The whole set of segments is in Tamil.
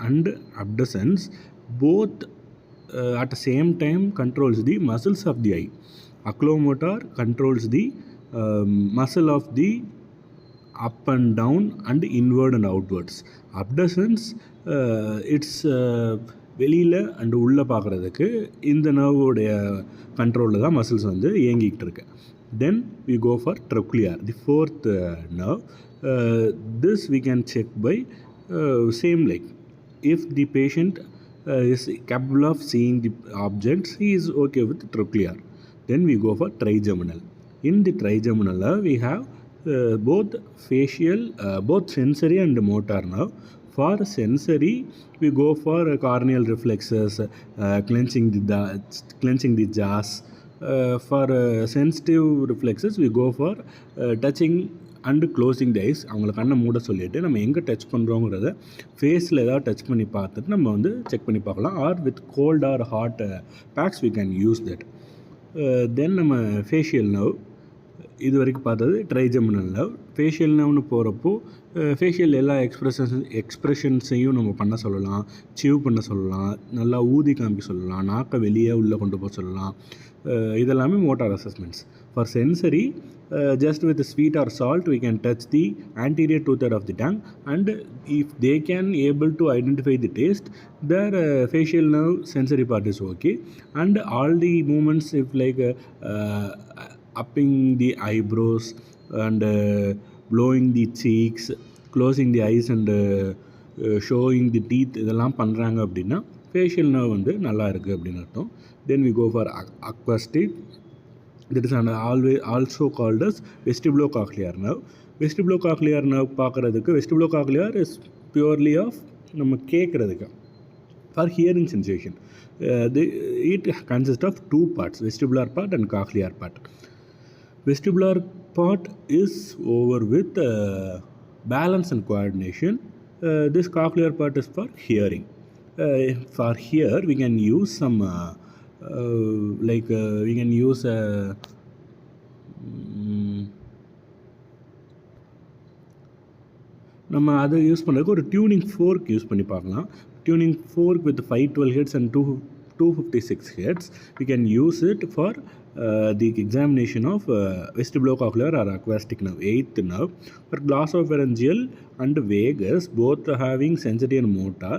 and abducens both at the same time controls the muscles of the eye. Oculomotor controls the muscle of the up and down and inward and outwards. Abducens it's வெளியில் அண்டு உள்ளே பார்க்குறதுக்கு இந்த நர்வோடைய கண்ட்ரோலில் தான் மசில்ஸ் வந்து இயங்கிக்கிட்டு இருக்கு. Then we go for trochlear, the fourth nerve. This we can check by same like if the patient is capable of seeing the objects, he is okay with trochlear. Then we go for trigeminal. In the trigeminal we have both facial, both sensory and motor nerve. For sensory we go for corneal reflexes, clenching the jaws. For sensitive reflexes we go for touching and closing the eyes. அவங்கள கண்ணை மூட சொல்லிவிட்டு நம்ம எங்கே டச் பண்ணுறோங்கிறத ஃபேஸில் ஏதாவது டச் பண்ணி பார்த்துட்டு நம்ம வந்து செக் பண்ணி பார்க்கலாம். Or with cold or hot packs we can use that. Then நம்ம ஃபேஷியல் நர்வ் இது வரைக்கும் பார்த்தது ட்ரைஜெமினல் நர்வ். ஃபேஷியல் நர்வ்னு போகிறப்போ ஃபேஷியல் எல்லா எக்ஸ்ப்ரெஷன்ஸையும் நம்ம பண்ண சொல்லலாம், சீவ் பண்ண சொல்லலாம், நல்லா ஊதி காமிக்க சொல்லலாம், நாக்கை வெளியே உள்ளே கொண்டு போக சொல்லலாம். இதெல்லாமே motor assessments. For sensory just with sweet or salt we can touch the anterior two-third of the tongue, and if they can able to identify the taste, their facial nerve sensory part is okay. And all the movements if like upping the eyebrows and blowing the cheeks, closing the eyes and showing the teeth, இதெல்லாம் பண்ணுறாங்க அப்படின்னா ஃபேஷியல் நர்வ் வந்து நல்லா இருக்குது அப்படின்னு அர்த்தம். Then we go for acoustic. That is also called as vestibulocochlear nerve. Vestibulocochlear nerve பார்க்குறதுக்கு vestibulocochlear is purely of நம்ம கேட்குறதுக்கு for hearing sensation. It consists of two parts, vestibular part and cochlear part. Vestibular part is over with balance and coordination. This cochlear part is for hearing. For here we can use some we can use நம்ம அதை யூஸ் பண்ணுறதுக்கு ஒரு டியூனிங் ஃபோர்க் யூஸ் பண்ணி பார்க்கலாம். Tuning fork with 512 hertz and 256 hertz we can use it for the examination of vestibulocochlear or acoustic nerve, 8th nerve. For glossopharyngeal and vagus both having sensory and motor,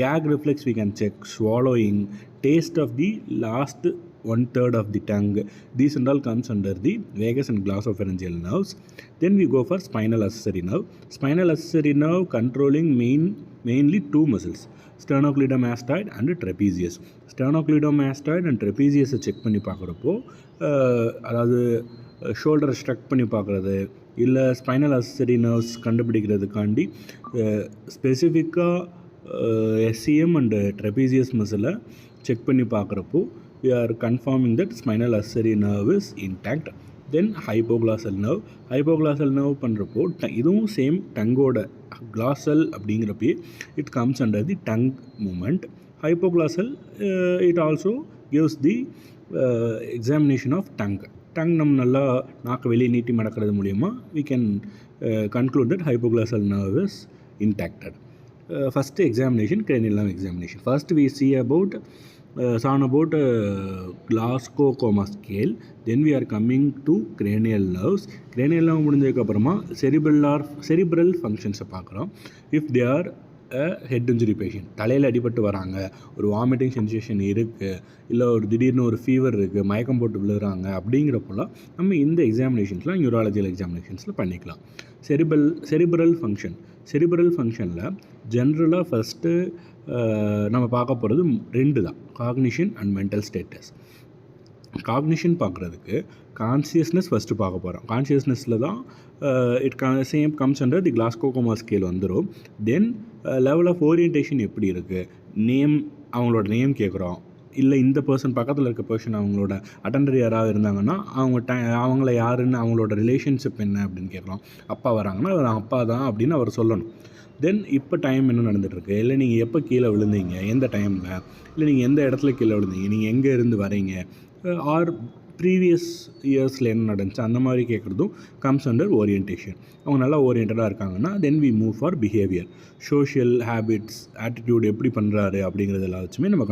gag reflex we can check, swallowing, taste of the last 1/3 of the tongue. These and all comes under the vagus and glossopharyngeal nerves. Then we go for spinal accessory nerve. Spinal accessory nerve controlling mainly two muscles, sternocleidomastoid and trapezius. Sternocleidomastoid and trapezius check பண்ணி பார்க்குறப்போ அதாவது ஷோல்டரை ஸ்ட்ரக் பண்ணி பார்க்குறது இல்லை ஸ்பைனல் accessory nerves கண்டுபிடிக்கிறதுக்காண்டி ஸ்பெசிஃபிக்காக SCM and trapezius மசிலை செக் பண்ணி பார்க்குறப்போ we are confirming that spinal accessory nerve is intact. Then hypoglossal nerve. Hypoglossal nerve பண்ணுறப்போ இதுவும் சேம் டங்கோட glossal அப்படிங்கிறப்பே it comes under the tongue movement. Hypoglossal it also gives the examination of tongue. நம்ம நல்லா நாக்கு வெளியே நீட்டி மடக்கிறது மூலிமா we can conclude that hypoglossal nerve is intacted. First examination, cranial nerve examination. First we see about Glasgow Coma scale. Then we are coming to cranial nerves. Cranial nerve முடிஞ்சதுக்கப்புறமா cerebral functions பார்க்குறோம். If they are a head injury patient, தலையில் அடிபட்டு வராங்க, ஒரு வாமிட்டிங் சென்சேஷன் இருக்குது, இல்லை ஒரு திடீர்னு ஒரு ஃபீவர் இருக்குது, மயக்கம் போட்டு விழுகிறாங்க, அப்படிங்கிறப்போலாம் நம்ம இந்த எக்ஸாமினேஷன்ஸ்லாம் நியூராலஜிக்கல் எக்ஸாமினேஷன்ஸில் பண்ணிக்கலாம். செரிப்ரல் ஃபங்க்ஷனில் ஜென்ரலாக ஃபஸ்ட்டு நம்ம பார்க்க போகிறது ரெண்டு தான், cognition and mental status. Cognition பார்க்குறதுக்கு கான்சியஸ்னஸ் ஃபஸ்ட்டு பார்க்க போகிறோம். கான்சியஸ்னஸில் தான் same comes under the Glasgow coma scale வந்துடும். தென் லெவல் ஆஃப் ஓரியன்டேஷன் எப்படி இருக்குது, அவங்களோட நேம் கேட்குறோம், இல்லை இந்த பர்சன் பக்கத்தில் இருக்க பர்சன் அவங்களோட அட்டெண்டர் யாராவது இருந்தாங்கன்னா அவங்கள யாருன்னு அவங்களோட ரிலேஷன்ஷிப் என்ன அப்படின்னு கேட்குறோம். அப்பா வராங்கன்னா அவர் அப்பா தான் அப்படின்னு அவர் சொல்லணும். தென் இப்போ டைம் என்ன நடந்துகிட்ருக்கு, இல்லை நீங்கள் எப்போ கீழே விழுந்தீங்க, எந்த டைமில், இல்லை நீங்கள் எந்த இடத்துல கீழே விழுந்தீங்க, நீங்கள் எங்கே இருந்து வரீங்க, ஆர் ப்ரீவியஸ் இயர்ஸில் என்ன நடந்துச்சு அந்த மாதிரி கேட்குறதும் கம்ஸ் அண்டர் ஓரியன்டேஷன். அவங்க நல்லா ஓரியன்டாக இருக்காங்கன்னா then we move for behaviour. Social habits, attitude எப்படி பண்ணுறாரு அப்படிங்கிறது எல்லா வச்சுமே நம்ம